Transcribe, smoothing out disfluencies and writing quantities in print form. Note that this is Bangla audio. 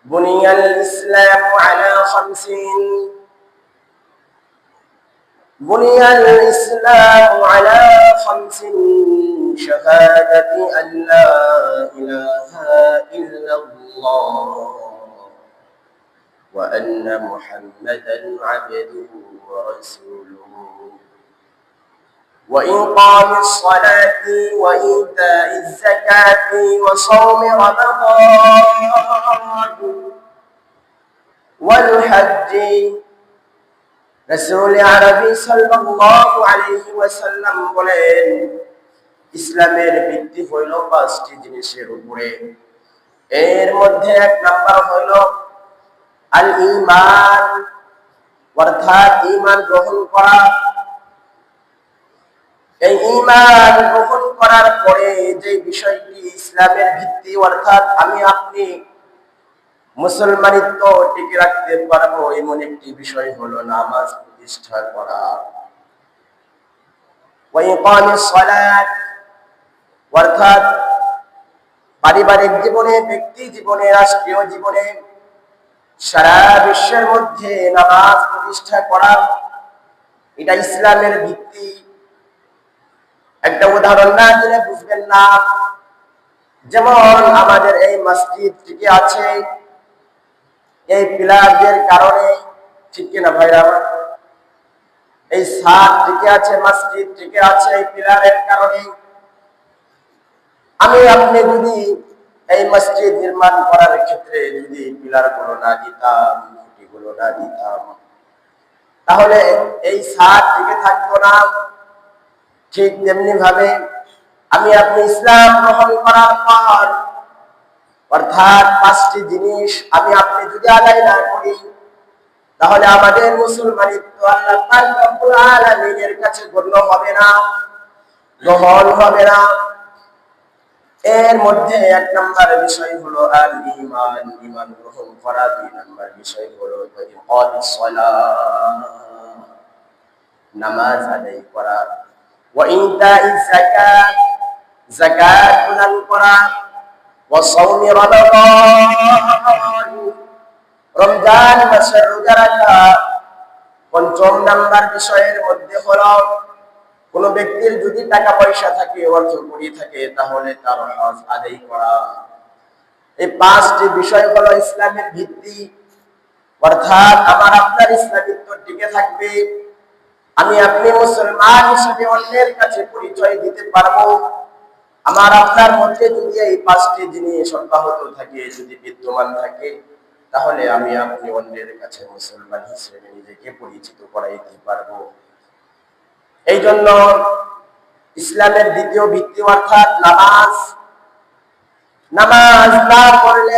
بني الإسلام على خمس بني الإسلام على خمس شهادة أن لا إله إلا الله وأن محمدا عبده ورسوله وإقام الصلاة وإيتاء الزكاة وصوم رمضان والحج রাসূল আরবী সাল্লাল্লাহু আলাইহি ওয়াসাল্লাম বলেন, ইসলামের ভিত্তি হইল পাঁচটি জিনিসের উপরে। এর মধ্যে এক নাম্বার হইল আল ঈমান, অর্থাৎ ঈমান গ্রহণ করা। এই ঈমান গ্রহণ করার পরে যে বিষয়টি ইসলামের ভিত্তি, অর্থাৎ আমি আপনি মুসলমানিত্ব টিকে রাখতে পারবো এমন একটি বিষয় হলো নামাজ প্রতিষ্ঠা করা। ওয়া ইকামিস সালাত, অর্থাৎ পারিবারিক জীবনে, ব্যক্তি জীবনে, রাষ্ট্রীয় জীবনে, সারা বিশ্বের মধ্যে নামাজ প্রতিষ্ঠা করা, এটা ইসলামের ভিত্তি। একটা উদাহরণ না দিলে বুঝবেন না। যেমন আমাদের এই মসজিদ টিকে আছে এই পিলারদের কারণে, ঠিক কিনা ভাইরা আমার? এই ছাদ টিকে আছে, মসজিদ টিকে আছে এই পিলারের কারণে। আমি আপনি যদি এই মসজিদ নির্মাণ করার ক্ষেত্রে যদি পিলার গুলো না দিতাম, খুঁটিগুলো না দিতাম, তাহলে এই ছাদ টিকে থাকতো না। ঠিক তেমনি ভাবে আমি আপনি ইসলাম গ্রহণ করার পর, অর্থাৎ পাঁচটি জিনিস আমি আপনি যদি আদায় না করি, তাহলে আমাদের মুসলমানিত্ব আল্লাহ পাক রব্বুল আলামিনের কাছে গণ্য হবে না, গ্রহণ হবে না। এর মধ্যে এক নম্বর বিষয় হলো আল ঈমান, ঈমান গ্রহণ করা। দুই নম্বর বিষয় হলো ইকামিস সালাত, নামাজ আদায় করা। ওয়া ইতাইজ যাকাত, যাকাত প্রদান করা। ওয়া সাওমি রমাদান, রমজান মাসের রোজা রাখা। পঞ্চম নাম্বার বিষয়ের মধ্যে হলো কোন ব্যক্তির যদি টাকা পয়সা থাকে, অর্থ কড়ি থাকে, তাহলে তার হজ আদায় করা। এই পাঁচটি বিষয় হলো ইসলামের ভিত্তি, অর্থাৎ আমার আপনার ইসলামিত্ব টিকে থাকবে। আমি আপনি মুসলমান হিসেবে অন্যের কাছে পরিচয় দিতে পারবো। আমার আপনার মধ্যে যদি এই পাঁচটি জিনিস অব্যাহত থাকে, যদি বিদ্যমান থাকে, তাহলে আমি আপনি অন্যের কাছে মুসলমান হিসেবে নিজেকে পরিচিত করাইতে পারবো। এই জন্য ইসলামের দ্বিতীয় ভিত্তি অর্থাৎ নামাজ, নামাজ না পড়লে